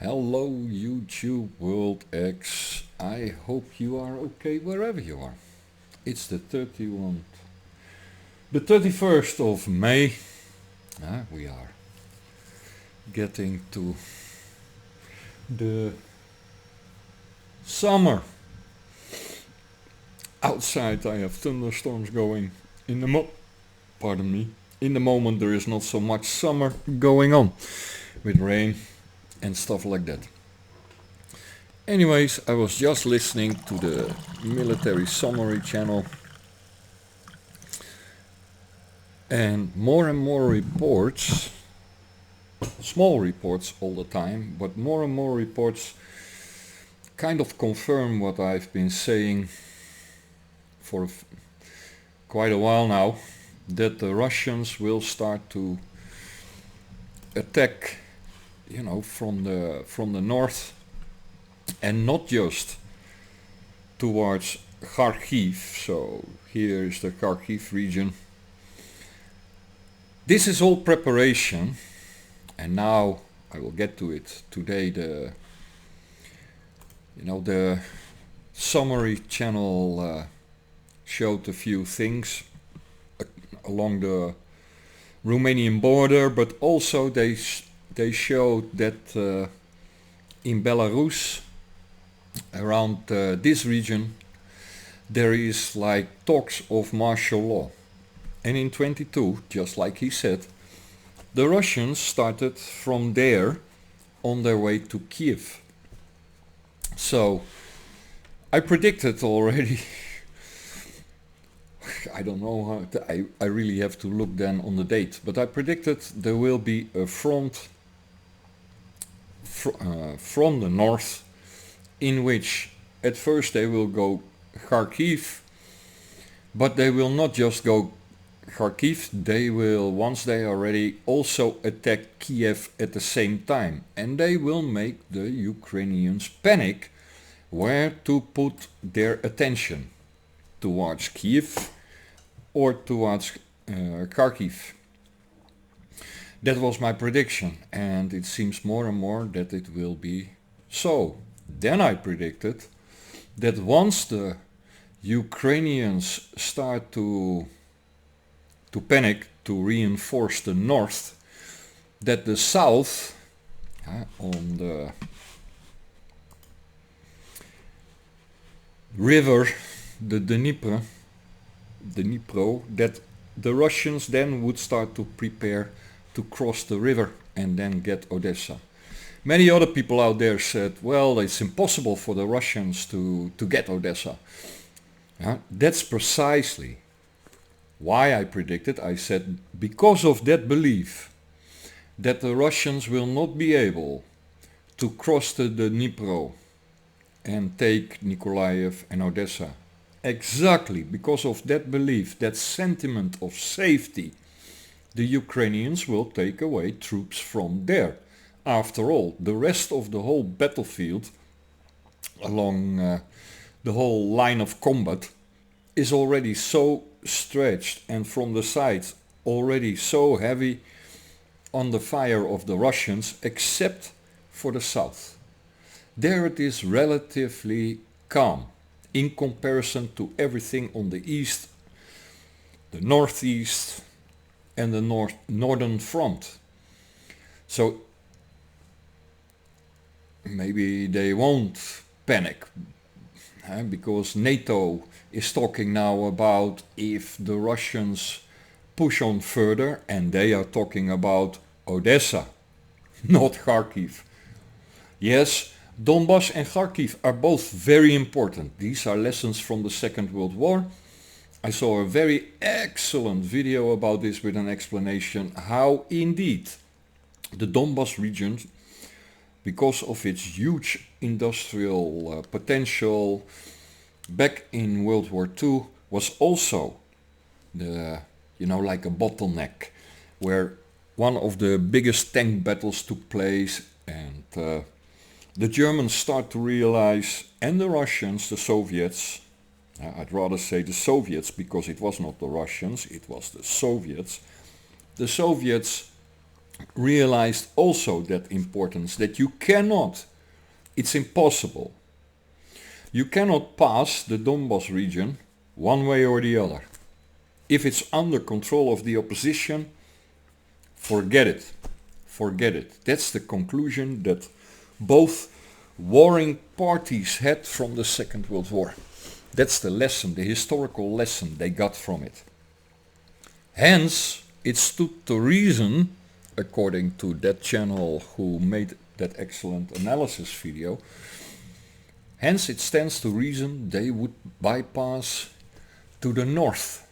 Hello YouTube World X. I hope you are okay wherever you are. It's the 31st of May. We are getting to the summer. Outside I have thunderstorms going in the In the moment there is not so much summer going on with rain and stuff like that. Anyways, I was just listening to the military summary channel and more reports, small reports all the time, but more and more reports kind of confirm what I've been saying for quite a while now, that the Russians will start to attack, from the north, and not just towards Kharkiv. So here is the Kharkiv region. This is all preparation, and now I will get to it. Today the summary channel showed a few things along the Romanian border, but also they showed that in Belarus, around this region, there is like talks of martial law. And in 22, just like he said, the Russians started from there on their way to Kiev. So I predicted already, I don't know how I really have to look then on the date, but I predicted there will be a front from the north, in which at first they will go Kharkiv, but they will not just go Kharkiv, they will, once they are ready, also attack Kiev at the same time, and they will make the Ukrainians panic where to put their attention, towards Kiev or towards Kharkiv. That was my prediction, and it seems more and more that it will be so. Then I predicted that once the Ukrainians start to panic, to reinforce the north, that the south, on the river, the Dnipro, that the Russians then would start to prepare to cross the river and then get Odessa. Many other people out there said, well, it's impossible for the Russians to get Odessa. That's precisely why I predicted. I said, because of that belief that the Russians will not be able to cross the Dnipro and take Nikolaev and Odessa. Exactly because of that belief, that sentiment of safety, the Ukrainians will take away troops from there. After all, the rest of the whole battlefield along the whole line of combat is already so stretched, and from the sides already so heavy on the fire of the Russians, except for the south. There it is relatively calm in comparison to everything on the east, the northeast, and the northern front. So maybe they won't panic, because NATO is talking now about if the Russians push on further, and they are talking about Odessa, not Kharkiv. Yes, Donbass and Kharkiv are both very important. These are lessons from the Second World War. I saw a very excellent video about this with an explanation how indeed the Donbass region, because of its huge industrial potential back in World War II, was also like a bottleneck where one of the biggest tank battles took place, and the Germans start to realize, and the Russians, the Soviets, I'd rather say the Soviets, because it was not the Russians, it was the Soviets. The Soviets realized also that importance, that you cannot, it's impossible. You cannot pass the Donbas region one way or the other. If it's under control of the opposition, forget it. Forget it. That's the conclusion that both warring parties had from the Second World War. That's the lesson, the historical lesson they got from it. Hence, it stood to reason, according to that channel who made that excellent analysis video, hence it stands to reason they would bypass to the north.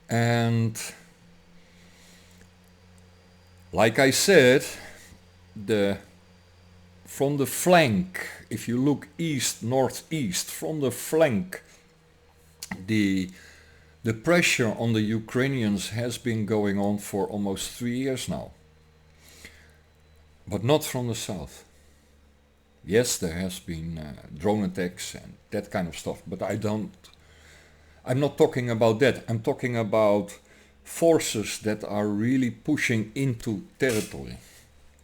And like I said, from the flank, if you look east, northeast, from the flank, the pressure on the Ukrainians has been going on for almost 3 years now. But not from the south. Yes, there has been drone attacks and that kind of stuff, but I'm not talking about that. I'm talking about forces that are really pushing into territory.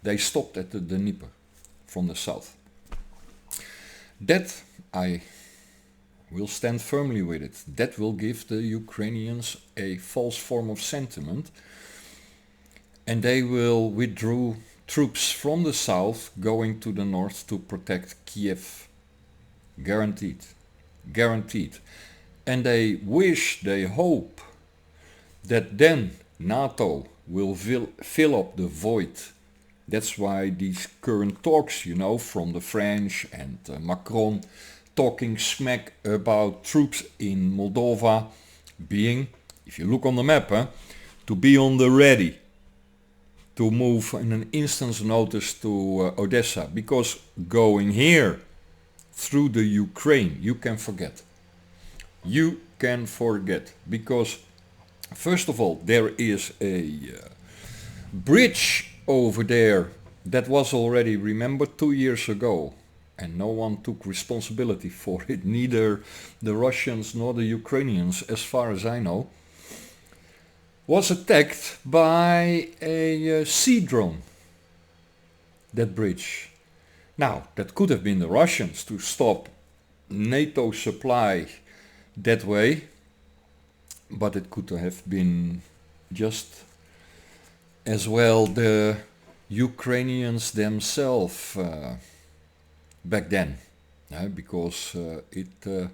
They stopped at the Dnieper from the south. That I will stand firmly with it. That will give the Ukrainians a false form of sentiment, and they will withdraw troops from the south going to the north to protect Kiev. Guaranteed. Guaranteed. And they wish, they hope that then NATO will fill up the void. That's why these current talks, you know, from the French and Macron talking smack about troops in Moldova being, if you look on the map, to be on the ready to move in an instant's notice to Odessa, because going here through the Ukraine, you can forget. You can forget, because first of all, there is a bridge over there that was already remembered 2 years ago, and no one took responsibility for it, neither the Russians nor the Ukrainians, as far as I know, was attacked by a sea drone, that bridge. Now, that could have been the Russians to stop NATO supply that way, but it could have been just as well the Ukrainians themselves back then, because it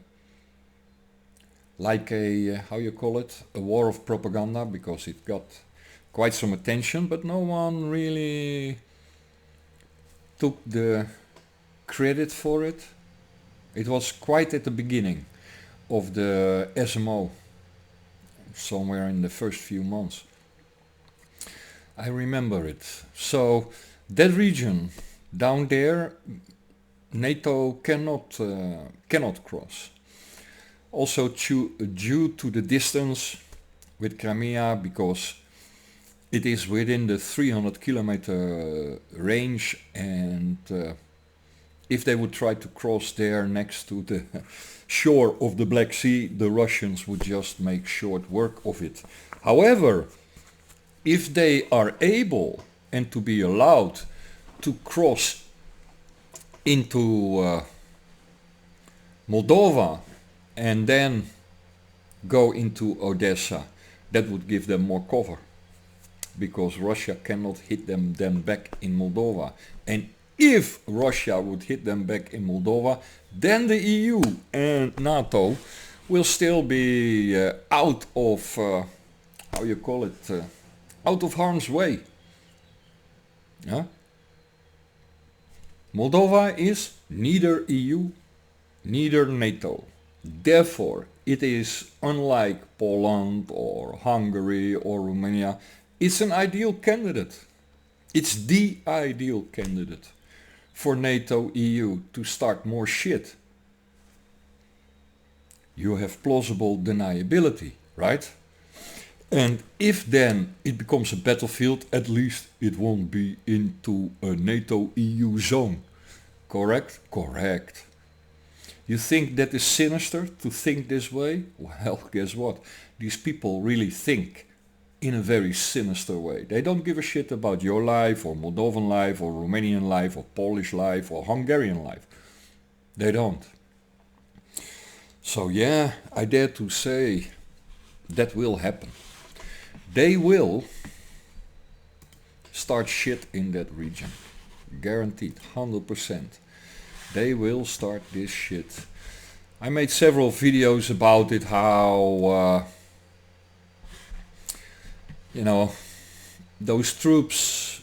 like a, how you call it, a war of propaganda, because it got quite some attention, but no one really took the credit for it. It was quite at the beginning of the SMO, somewhere in the first few months. I remember it. So that region down there, NATO cannot cross. Also due to the distance with Crimea, because it is within the 300 kilometer range, and if they would try to cross there next to the shore of the Black Sea, the Russians would just make short work of it. However, if they are able and to be allowed to cross into Moldova and then go into Odessa, that would give them more cover, because Russia cannot hit them then back in Moldova. And if Russia would hit them back in Moldova, then the EU and NATO will still be out of, how you call it, out of harm's way. Yeah? Moldova is neither EU, neither NATO. Therefore, it is unlike Poland or Hungary or Romania. It's an ideal candidate. It's the ideal candidate for NATO, EU to start more shit. You have plausible deniability, right? And if then it becomes a battlefield, at least it won't be into a NATO-EU zone. Correct? Correct. You think that is sinister to think this way? Well, guess what? These people really think. in a very sinister way. They don't give a shit about your life or Moldovan life or Romanian life or Polish life or Hungarian life. They don't. So yeah, I dare to say that will happen. They will start shit in that region. Guaranteed, 100%. They will start this shit. I made several videos about it, how those troops,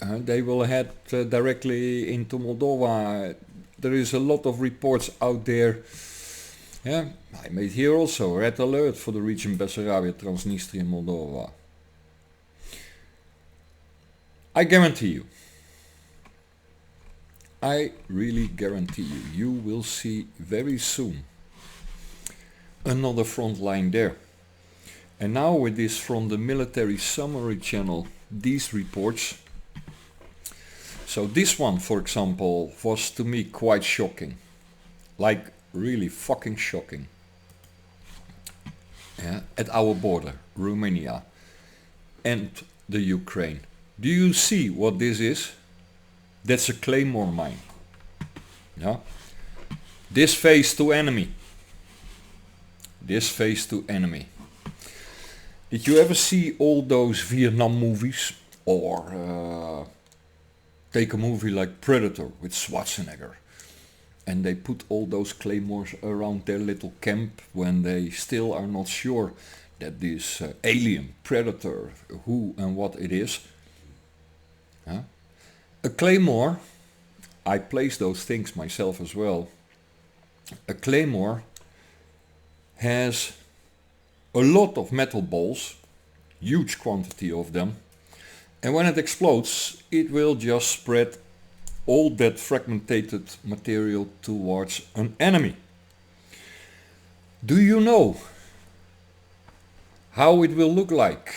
they will head directly into Moldova. There is a lot of reports out there. Yeah, I made here also red alert for the region Bessarabia, Transnistria and Moldova. I guarantee you, I really guarantee you, you will see very soon another front line there. And now with this from the military summary channel, these reports. So this one, for example, was to me quite shocking. Like really fucking shocking. Yeah, at our border, Romania and the Ukraine. Do you see what this is? That's a Claymore mine. Yeah. This phase to enemy. This phase to enemy. Did you ever see all those Vietnam movies? Or take a movie like Predator with Schwarzenegger. And they put all those claymores around their little camp when they still are not sure that this alien predator, who and what it is. Huh? A claymore, I place those things myself as well. A claymore has a lot of metal balls, huge quantity of them, and when it explodes it will just spread all that fragmented material towards an enemy. Do you know how it will look like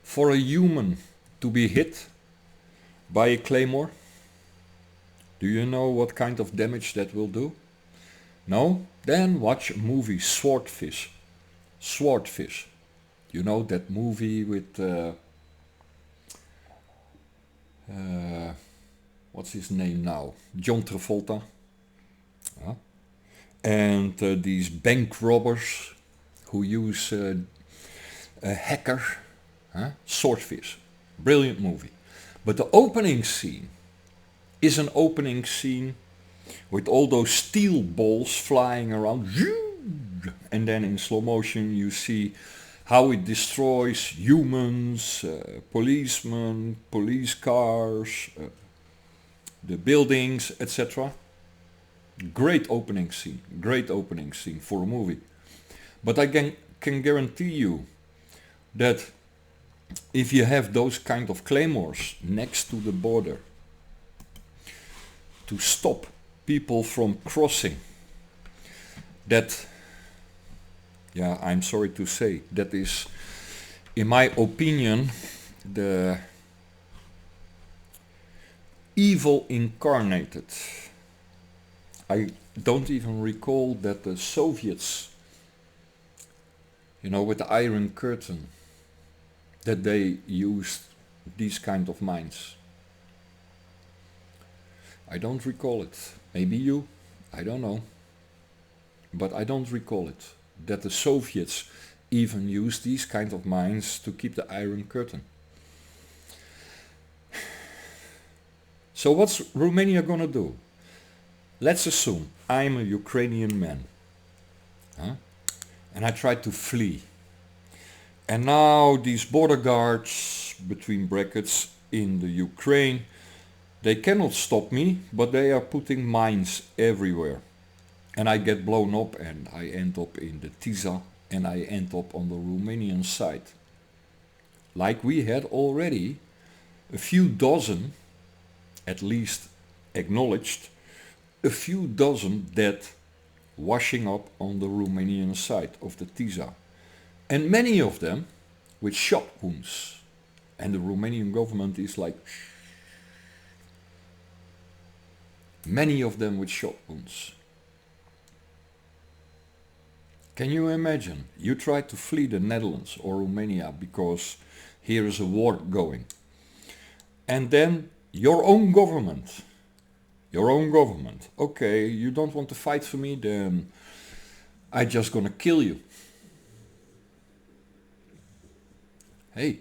for a human to be hit by a claymore? Do you know what kind of damage that will do? No? Then watch a movie Swordfish. Swordfish. You know that movie with what's his name now? John Travolta. And these bank robbers who use a hacker. Swordfish. Brilliant movie. But the opening scene is an opening scene with all those steel balls flying around, and then in slow motion you see how it destroys humans, policemen, police cars, the buildings, etc. Great opening scene for a movie. But I can guarantee you that if you have those kind of claymores next to the border to stop people from crossing, that, yeah, I'm sorry to say, that is, in my opinion, the evil incarnated. I don't even recall that the Soviets, with the Iron Curtain, that they used these kind of mines. I don't recall it. Maybe you, I don't know. But I don't recall it, that the Soviets even used these kind of mines to keep the Iron Curtain. So what's Romania gonna do? Let's assume I'm a Ukrainian man. And I try to flee. And now these border guards, between brackets, in the Ukraine, they cannot stop me, but they are putting mines everywhere. And I get blown up and I end up in the Tisa and I end up on the Romanian side. Like we had already a few dozen, at least acknowledged, a few dozen dead washing up on the Romanian side of the Tisa. And many of them with shot wounds. And the Romanian government is like, many of them with shot wounds. Can you imagine? You try to flee the Netherlands or Romania because here is a war going. And then your own government, okay, you don't want to fight for me, then I just gonna kill you. Hey,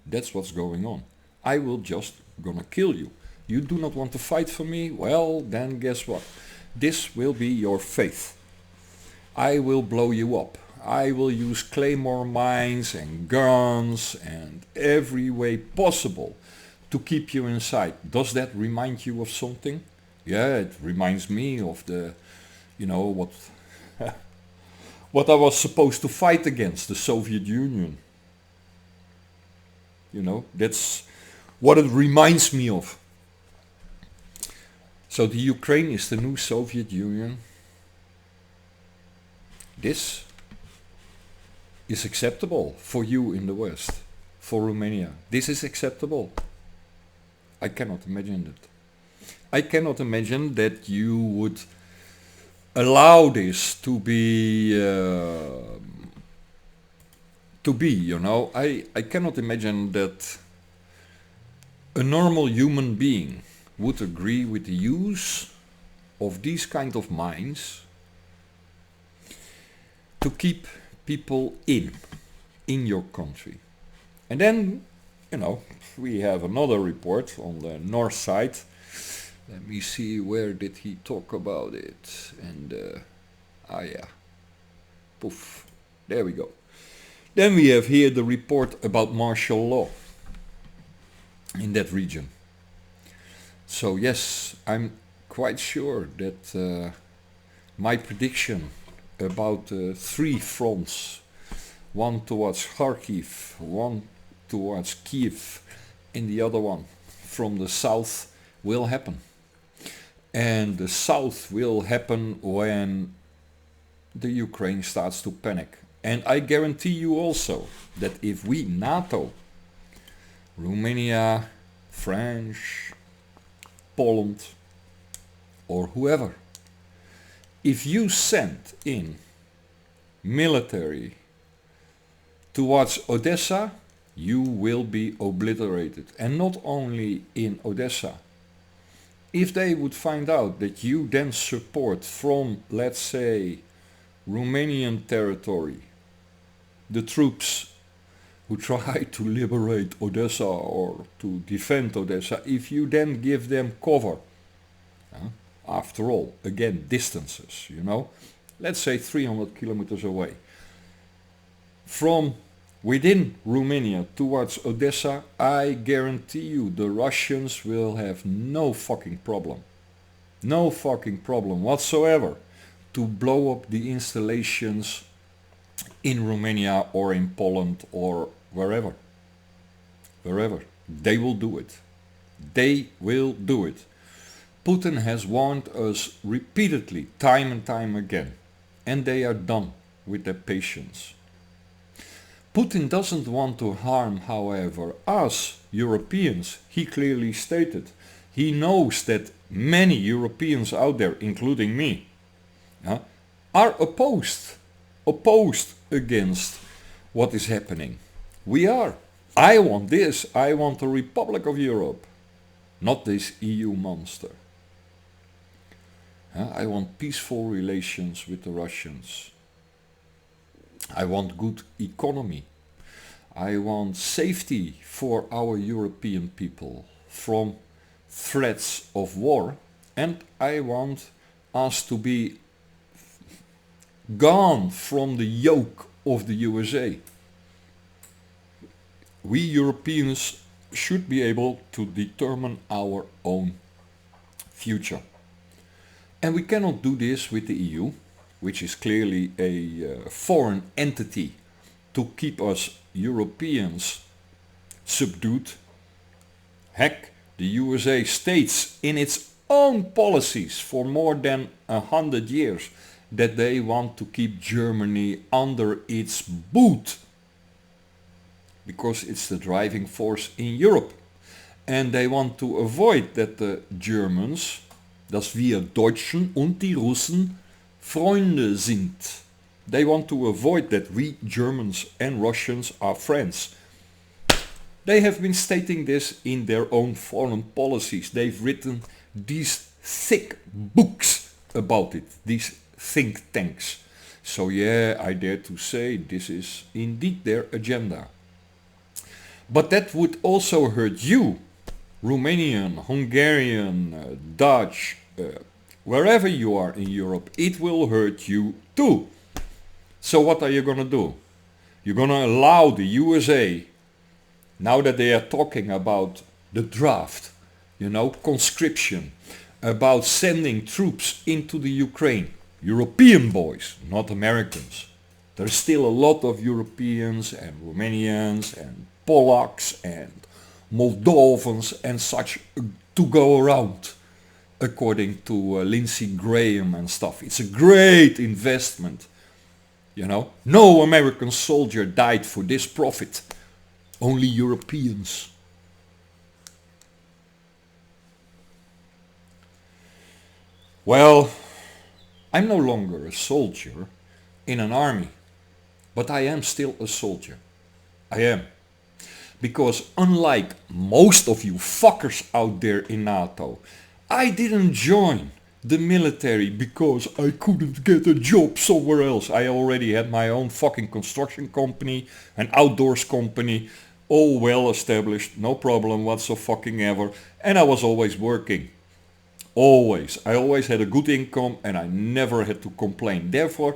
that's what's going on. I will just gonna kill you. You do not want to fight for me? Well, then guess what? This will be your fate. I will blow you up. I will use Claymore mines and guns and every way possible to keep you inside. Does that remind you of something? Yeah, it reminds me of the, what what I was supposed to fight against, the Soviet Union. That's what it reminds me of. So the Ukraine is the new Soviet Union. This is acceptable for you in the West, for Romania. This is acceptable. I cannot imagine that. I cannot imagine that you would allow this to be, I cannot imagine that a normal human being would agree with the use of these kind of mines to keep people in your country. And then, we have another report on the north side. Let me see, where did he talk about it? And, poof, there we go. Then we have here the report about martial law in that region. So yes, I'm quite sure that my prediction about 3 fronts, one towards Kharkiv, one towards Kiev, and the other one from the south, will happen. And the south will happen when the Ukraine starts to panic. And I guarantee you also that if we, NATO, Romania, France, Poland, or whoever, if you send in military towards Odessa, you will be obliterated. And not only in Odessa. If they would find out that you then support from, let's say, Romanian territory, the troops who try to liberate Odessa or to defend Odessa, if you then give them cover, after all, again, distances, let's say 300 kilometers away, from within Romania towards Odessa, I guarantee you the Russians will have no fucking problem whatsoever to blow up the installations in Romania or in Poland or wherever. They will do it. Putin has warned us repeatedly, time and time again, and they are done with their patience. Putin doesn't want to harm, however, us Europeans, he clearly stated. He knows that many Europeans out there, including me, are opposed against what is happening. We are. I want this. I want the Republic of Europe, not this EU monster. I want peaceful relations with the Russians. I want good economy. I want safety for our European people from threats of war. And I want us to be gone from the yoke of the USA. We Europeans should be able to determine our own future. And we cannot do this with the EU, which is clearly a foreign entity to keep us Europeans subdued. Heck, the USA states in its own policies for more than 100 years that they want to keep Germany under its boot because it's the driving force in Europe. And they want to avoid that the Germans, dass wir Deutschen und die Russen Freunde sind. They want to avoid that we Germans and Russians are friends. They have been stating this in their own foreign policies. They've written these thick books about it, these think tanks. So yeah, I dare to say this is indeed their agenda. But that would also hurt you, Romanian, Hungarian, Dutch, wherever you are in Europe. It will hurt you too. So what are you gonna do? You're gonna allow the USA, now that they are talking about the draft, conscription, about sending troops into the Ukraine, European boys, not Americans. There's still a lot of Europeans and Romanians and Polacks and Moldovans and such to go around, according to Lindsey Graham and stuff. It's a great investment. No American soldier died for this profit. Only Europeans. Well, I'm no longer a soldier in an army, but I am still a soldier. I am. Because unlike most of you fuckers out there in NATO, I didn't join the military because I couldn't get a job somewhere else. I already had my own fucking construction company, an outdoors company, all well established, no problem whatsoever, and I was always working. Always. I always had a good income and I never had to complain. Therefore,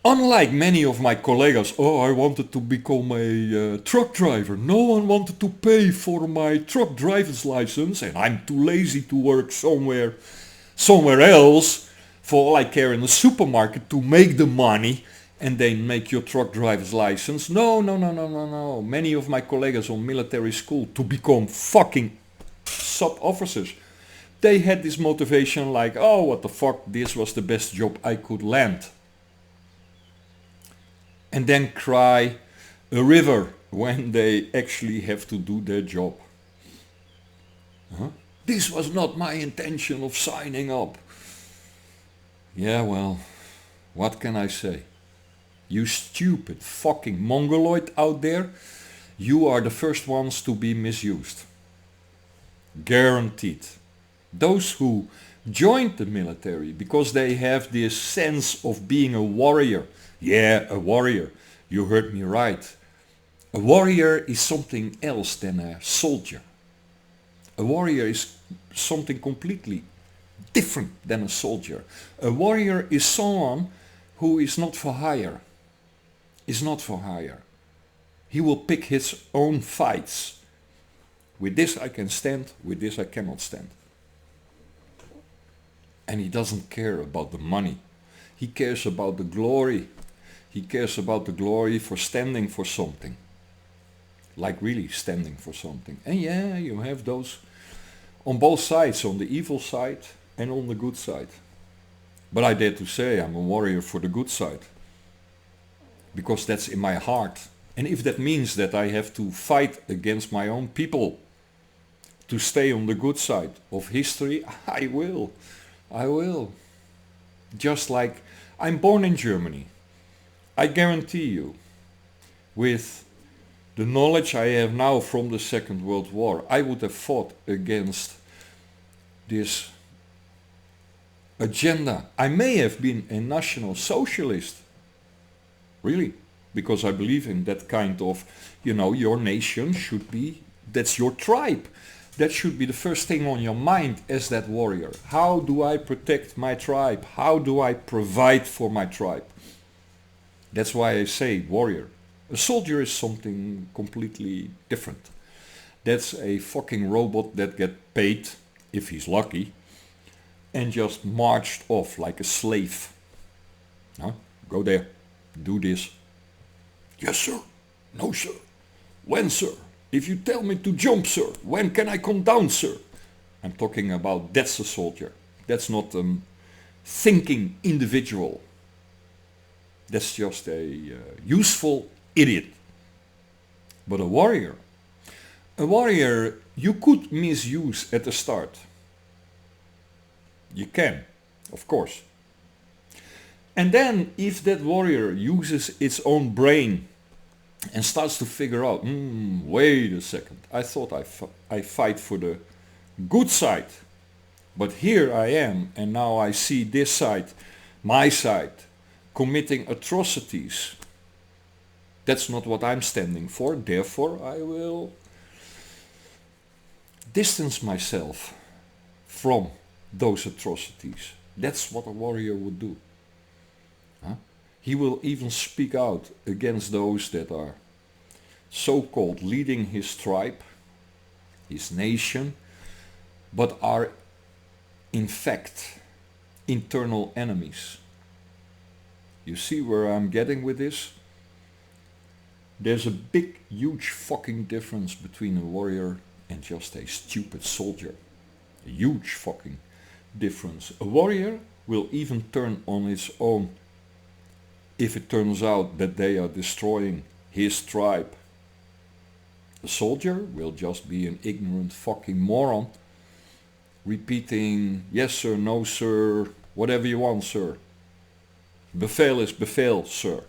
unlike many of my colleagues, I wanted to become a truck driver. No one wanted to pay for my truck driver's license and I'm too lazy to work somewhere else. For all I care, in the supermarket to make the money and then make your truck driver's license. No. Many of my colleagues on military school to become fucking sub-officers. They had this motivation like, what the fuck, this was the best job I could land. And then cry a river when they actually have to do their job. This was not my intention of signing up. Yeah, well, what can I say? You stupid fucking mongoloid out there, you are the first ones to be misused. Guaranteed. Those who joined the military because they have this sense of being a warrior. Yeah, a warrior. You heard me right. A warrior is something else than a soldier. A warrior is something completely different than a soldier. A warrior is someone who is not for hire. He will pick his own fights. With this I can stand, with this I cannot stand. And he doesn't care about the money. He cares about the glory. He cares about the glory for standing for something. Like really standing for something. And yeah, you have those on both sides, on the evil side and on the good side. But I dare to say I'm a warrior for the good side. Because that's in my heart. And if that means that I have to fight against my own people to stay on the good side of history, I will. Just like I'm born in Germany. I guarantee you, with the knowledge I have now from the Second World War, I would have fought against this agenda. I may have been a National Socialist. Really. Because I believe in that kind of, your nation should be, that's your tribe. That should be the first thing on your mind as that warrior. How do I protect my tribe? How do I provide for my tribe? That's why I say warrior. A soldier is something completely different. That's a fucking robot that gets paid, if he's lucky, and just marched off like a slave. Go there, do this. Yes, sir. No, sir. When, sir? If you tell me to jump, sir, when can I come down, sir? I'm talking about that's a soldier. That's not a thinking individual. That's just a useful idiot. But a warrior you could misuse at the start. You can, of course. And then if that warrior uses its own brain and starts to figure out, wait a second, I thought I fight for the good side, but here I am, and now I see this side, my side, committing atrocities. That's not what I'm standing for, therefore I will distance myself from those atrocities. That's what a warrior would do. Huh? He will even speak out against those that are so-called leading his tribe, his nation, but are in fact internal enemies. You see where I'm getting with this? There's a big, huge fucking difference between a warrior and just a stupid soldier. A huge fucking difference. A warrior will even turn on its own if it turns out that they are destroying his tribe. A soldier will just be an ignorant fucking moron, repeating yes sir, no sir, whatever you want sir. Bevel is bevel, sir.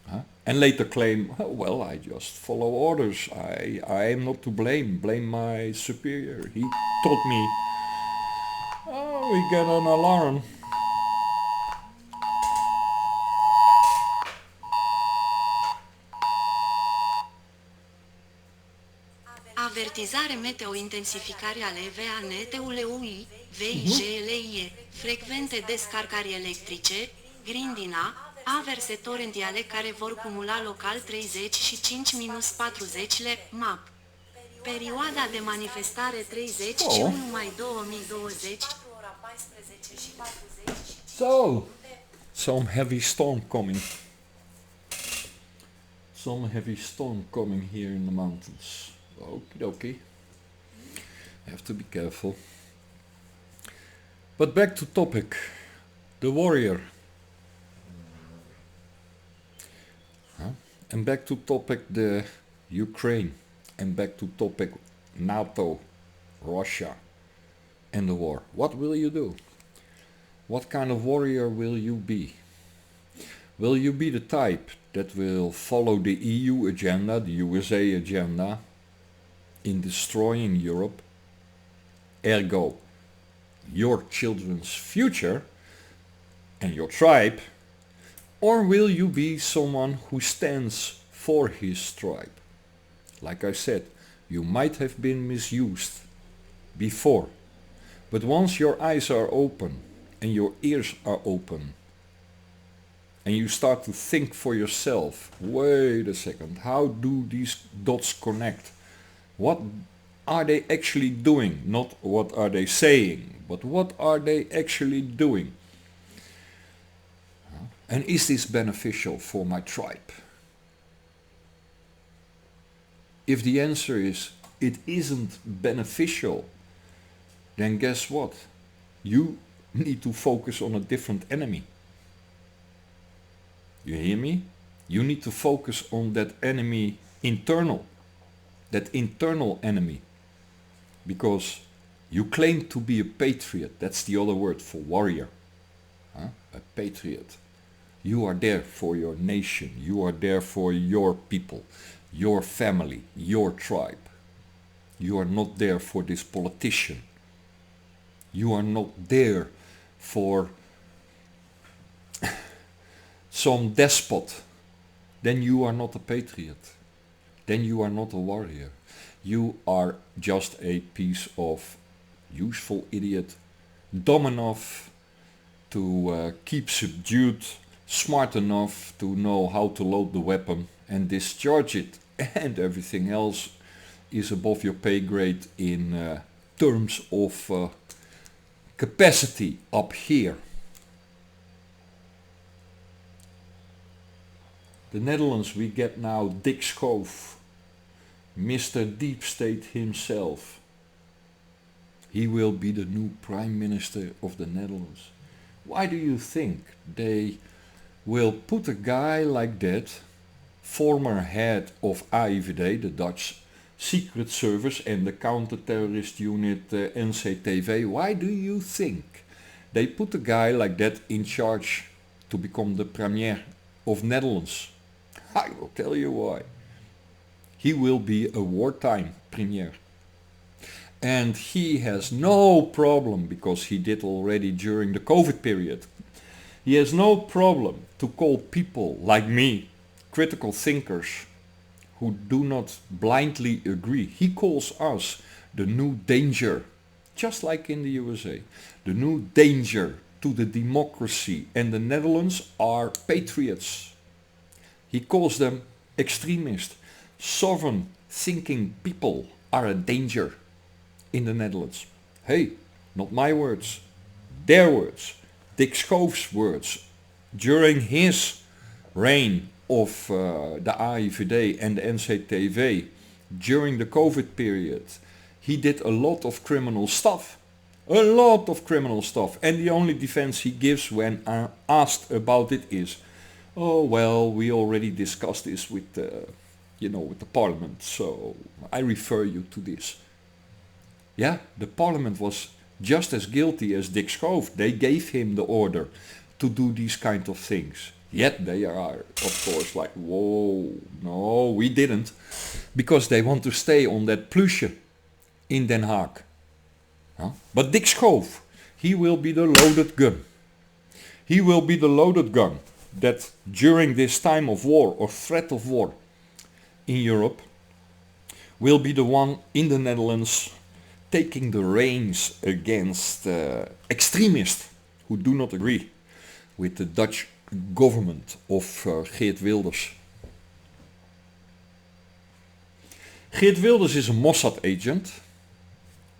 Huh? And later claim, oh, well, I just follow orders. I am not to blame. Blame my superior. He taught me. Oh, we get an alarm. Avertizare meteo intensificare ale VANET-ului, VIGLIE, frecvente descarcări electrice, grindina, averse torendiale care vor cumula local 35-40 MAP. Perioada de manifestare 31 mai 2020. So, some heavy storm coming. Some heavy storm coming here in the mountains. Okie dokie. Have to be careful. But back to topic. The warrior. And back to topic the Ukraine. And back to topic NATO, Russia and the war. What will you do? What kind of warrior will you be? Will you be the type that will follow the EU agenda, the USA agenda, in destroying Europe, ergo your children's future and your tribe, or will you be someone who stands for his tribe? Like I said, you might have been misused before, but once your eyes are open and your ears are open and you start to think for yourself, wait a second, how do these dots connect? What are they actually doing? Not what are they saying, but what are they actually doing? And is this beneficial for my tribe? If the answer is, it isn't beneficial, then guess what? You need to focus on a different enemy. You hear me? You need to focus on that enemy internal. That internal enemy, because you claim to be a patriot. That's the other word for warrior. A patriot. You are there for your nation. You are there for your people, your family, your tribe. You are not there for this politician. You are not there for some despot. Then you are not a patriot. Then you are not a warrior. You are just a piece of useful idiot, dumb enough to keep subdued, smart enough to know how to load the weapon and discharge it, and everything else is above your pay grade in terms of capacity up here. The Netherlands, we get now Dick Schoof, Mr. Deep State himself. He will be the new Prime Minister of the Netherlands. Why do you think they will put a guy like that, former head of AIVD, the Dutch Secret Service, and the counter-terrorist unit NCTV, why do you think they put a guy like that in charge to to become the Premier of Netherlands? I will tell you why. He will be a wartime Premier. And he has no problem, because he did already during the COVID period, he has no problem to call people like me, critical thinkers, who do not blindly agree. He calls us the new danger, just like in the USA. The new danger to the democracy, and the Netherlands are patriots. He calls them extremists. Sovereign thinking people are a danger in the Netherlands. Hey, not my words, their words. Dick Schoof's words during his reign of the AIVD and the NCTV during the COVID period. He did a lot of criminal stuff. A lot of criminal stuff. And the only defense he gives when asked about it is, oh well, we already discussed this with with the parliament, so I refer you to this. Yeah, the parliament was just as guilty as Dick Schoof. They gave him the order to do these kind of things. Yet they are, of course, like, whoa, no, we didn't. Because they want to stay on that plusje in Den Haag. Huh? But Dick Schoof, he will be the loaded gun. He will be the loaded gun that during this time of war or threat of war in Europe will be the one in the Netherlands taking the reins against extremists who do not agree with the Dutch government of Geert Wilders. Geert Wilders is a Mossad agent.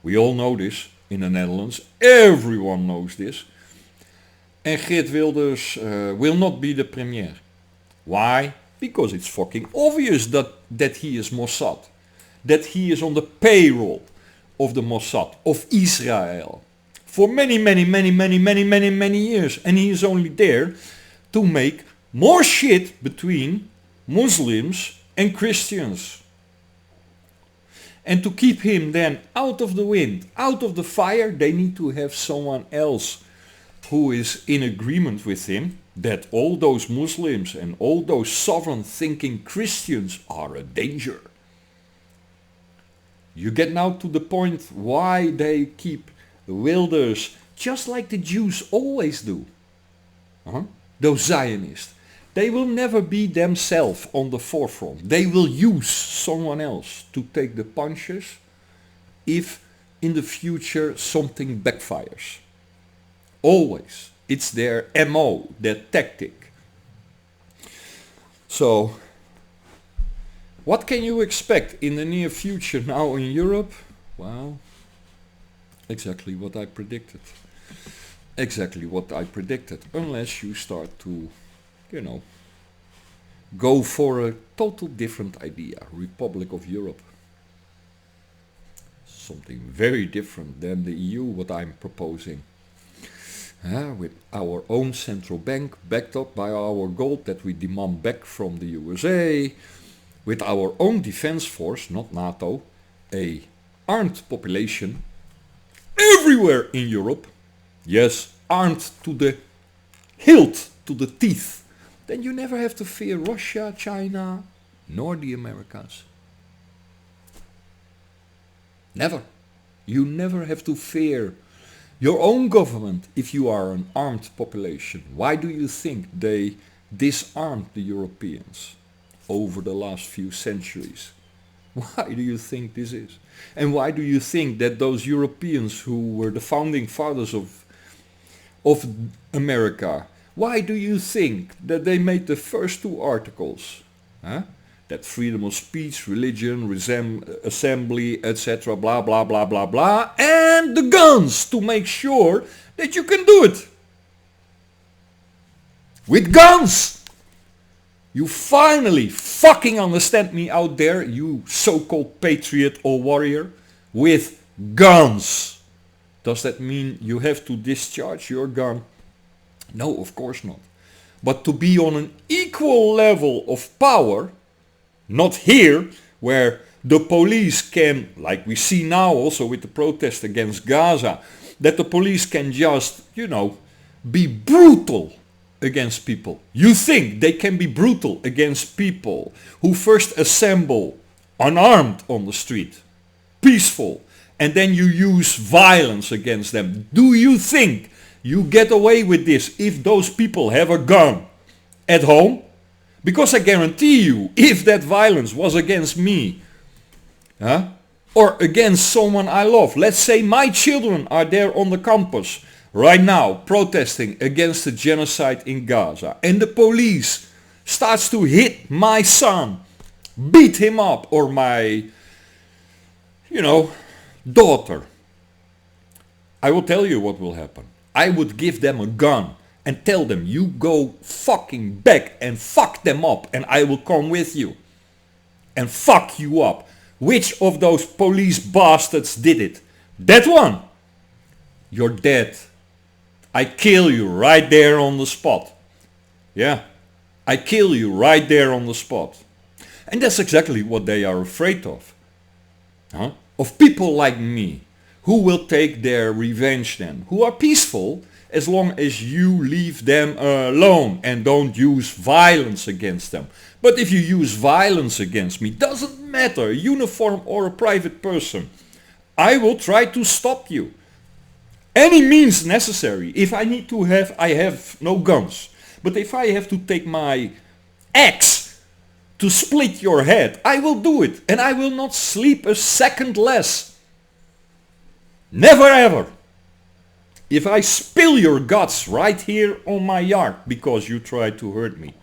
We all know this in the Netherlands. Everyone knows this. And Geert Wilders will not be the premier. Why? Because it's fucking obvious that he is Mossad. That he is on the payroll of the Mossad, of Israel. For many years. And he is only there to make more shit between Muslims and Christians. And to keep him then out of the wind, out of the fire, they need to have someone else who is in agreement with him that all those Muslims and all those sovereign thinking Christians are a danger. You get now to the point why they keep Wilders just like the Jews always do. Those Zionists. They will never be themselves on the forefront. They will use someone else to take the punches if in the future something backfires. Always. It's their MO, their tactic. So, what can you expect in the near future now in Europe? Well, exactly what I predicted. Exactly what I predicted. Unless you start to, go for a total different idea. Republic of Europe. Something very different than the EU, what I'm proposing. With our own central bank backed up by our gold that we demand back from the USA. With our own defense force, not NATO. A armed population everywhere in Europe. Yes, armed to the hilt, to the teeth. Then you never have to fear Russia, China, nor the Americas. Never. You never have to fear your own government if you are an armed population. Why do you think they disarmed the Europeans over the last few centuries? Why do you think this is? And why do you think that those Europeans who were the founding fathers of America, why do you think that they made the first two articles? That freedom of speech, religion, assembly, etc., blah, blah, blah, blah, blah, and the guns to make sure that you can do it. With guns! You finally fucking understand me out there, you so-called patriot or warrior, with guns. Does that mean you have to discharge your gun? No, of course not. But to be on an equal level of power, not here, where the police can, like we see now also with the protest against Gaza, that the police can just, be brutal against people. You think they can be brutal against people who first assemble unarmed on the street, peaceful, and then you use violence against them. Do you think you get away with this if those people have a gun at home? Because I guarantee you, if that violence was against me, or against someone I love, let's say my children are there on the campus right now protesting against the genocide in Gaza, and the police starts to hit my son, beat him up, or my, daughter, I will tell you what will happen. I would give them a gun and tell them, you go fucking back and fuck them up, and I will come with you and fuck you up. Which of those police bastards did it? That one. You're dead. I kill you right there on the spot. Yeah, I kill you right there on the spot. And that's exactly what they are afraid of. Of people like me, who will take their revenge then, who are peaceful as long as you leave them alone and don't use violence against them. But if you use violence against me, doesn't matter, uniform or a private person, I will try to stop you. Any means necessary. If I need to I have no guns. But if I have to take my axe to split your head, I will do it. And I will not sleep a second less. Never ever. If I spill your guts right here on my yard because you tried to hurt me,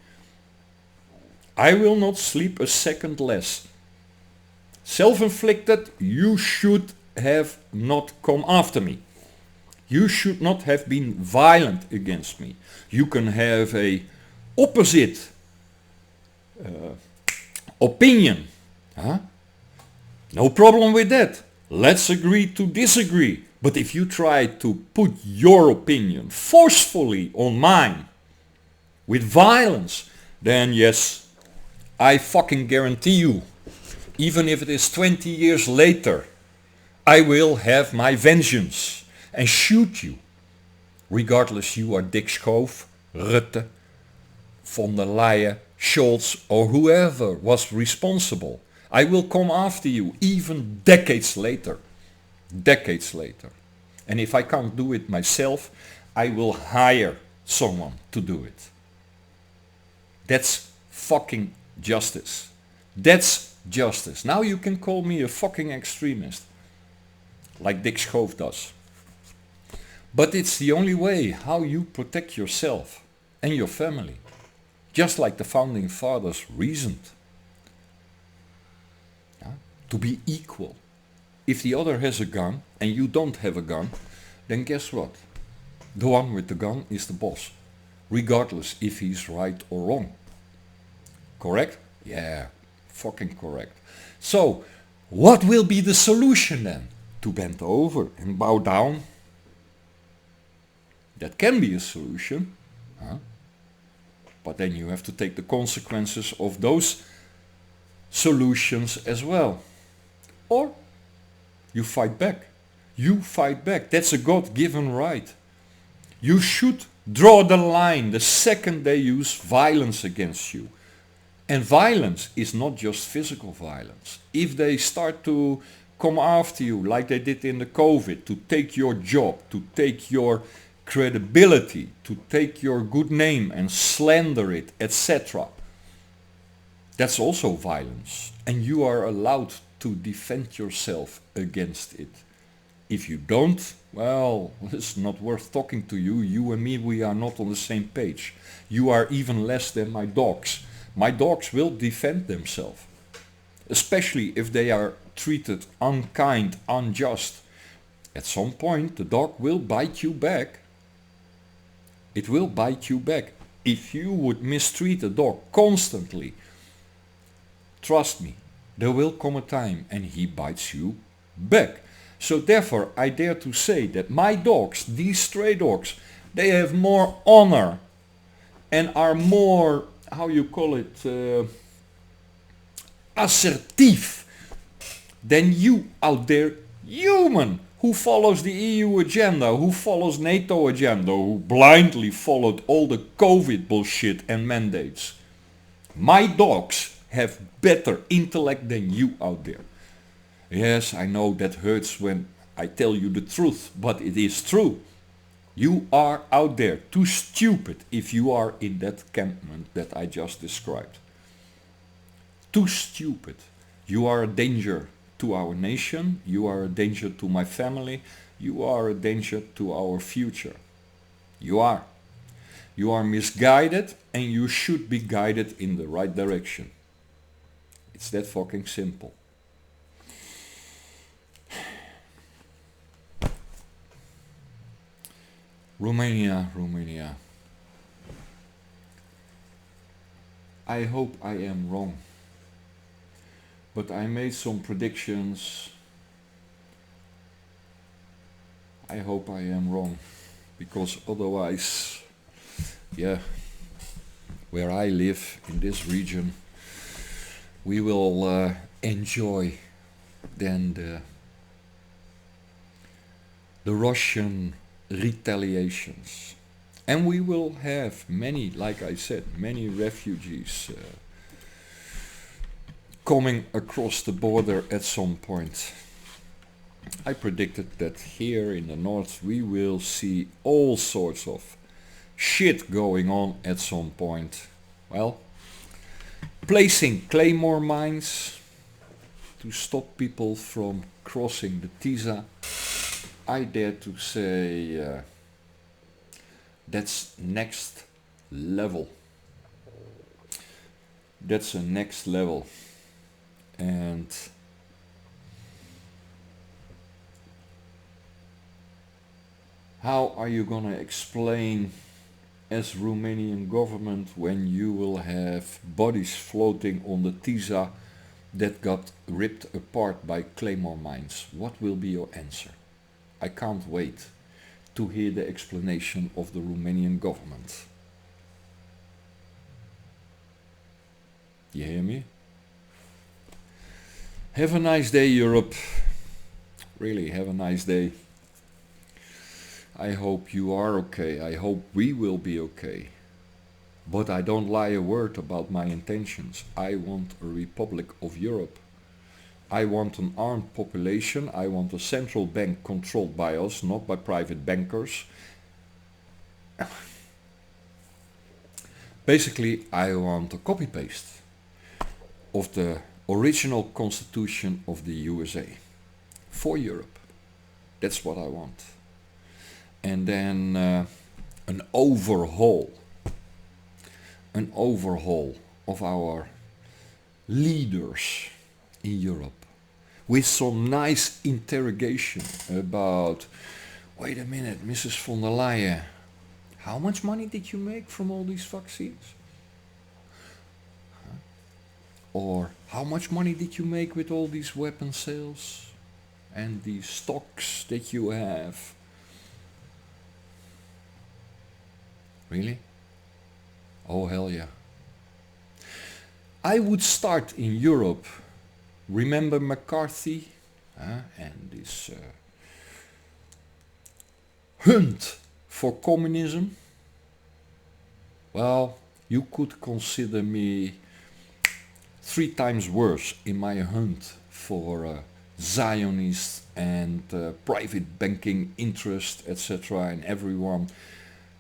I will not sleep a second less. Self-inflicted, you should have not come after me. You should not have been violent against me. You can have a opposite opinion. No problem with that. Let's agree to disagree. But if you try to put your opinion forcefully on mine with violence, then yes, I fucking guarantee you, even if it is 20 years later, I will have my vengeance and shoot you. Regardless you are Dick Schoof, Rutte, von der Leyen, Scholz, or whoever was responsible. I will come after you even decades later. Decades later. And if I can't do it myself, I will hire someone to do it. That's fucking justice. That's justice. Now you can call me a fucking extremist, like Dick Schoof does. But it's the only way how you protect yourself and your family. Just like the founding fathers reasoned. To be equal. If the other has a gun and you don't have a gun, then guess what? The one with the gun is the boss. Regardless if he's right or wrong. Correct? Yeah, fucking correct. So, what will be the solution then? To bend over and bow down? That can be a solution. But then you have to take the consequences of those solutions as well. Or you fight back. You fight back. That's a God-given right. You should draw the line the second they use violence against you. And violence is not just physical violence. If they start to come after you like they did in the COVID, to take your job, to take your credibility, to take your good name and slander it, etc. That's also violence. And you are allowed to defend yourself against it. If you don't, well, it's not worth talking to you. You and me, we are not on the same page. You are even less than my dogs. My dogs will defend themselves. Especially if they are treated unkind, unjust. At some point, the dog will bite you back. It will bite you back. If you would mistreat a dog constantly, trust me, there will come a time and he bites you back. So therefore, I dare to say that my dogs, these stray dogs, they have more honor and are more, how you call it, assertive than you out there human Who follows the EU agenda? Who follows NATO agenda? Who blindly followed all the COVID bullshit and mandates? My dogs have better intellect than you out there. Yes, I know that hurts when I tell you the truth, but it is true. You are out there too stupid if you are in that campment that I just described. Too stupid. You are a danger to our nation, you are a danger to my family, you are a danger to our future. You are. You are misguided and you should be guided in the right direction. It's that fucking simple. Romania. I hope I am wrong. But I made some predictions. I hope I am wrong. Because otherwise, yeah, where I live in this region, we will enjoy then the Russian retaliations. And we will have many, like I said, many refugees coming across the border at some point. I predicted that here in the north we will see all sorts of shit going on at some point. Well, placing Claymore mines to stop people from crossing the Tisa, I dare to say that's next level. That's a next level. And how are you gonna explain as Romanian government when you will have bodies floating on the Tisa that got ripped apart by Claymore mines? What will be your answer? I can't wait to hear the explanation of the Romanian government. You hear me? Have a nice day, Europe. Really, have a nice day. I hope you are okay. I hope we will be okay. But I don't lie a word about my intentions. I want a Republic of Europe. I want an armed population. I want a central bank controlled by us, not by private bankers. Basically, I want a copy-paste of the original constitution of the USA for Europe. That's what I want. And then an overhaul of our leaders in Europe with some nice interrogation about, wait a minute, Mrs. von der Leyen, how much money did you make from all these vaccines? Or how much money did you make with all these weapon sales and these stocks that you have? Really? Oh hell yeah. I would start in Europe. Remember McCarthy and this hunt for communism? Well, you could consider me 3 times worse in my hunt for Zionists and private banking interest, etc., and everyone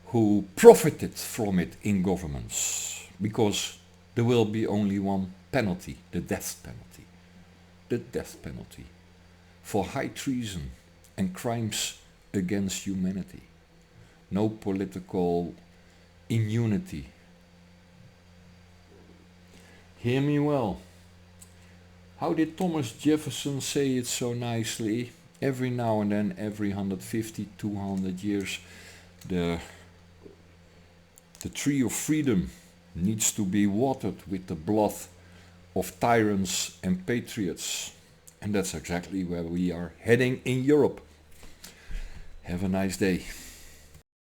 who profited from it in governments, because there will be only one penalty, the death penalty. The death penalty for high treason and crimes against humanity. No political immunity. Hear me well. How did Thomas Jefferson say it so nicely? Every now and then, every 150, 200 years, the tree of freedom needs to be watered with the blood of tyrants and patriots. And that's exactly where we are heading in Europe. Have a nice day.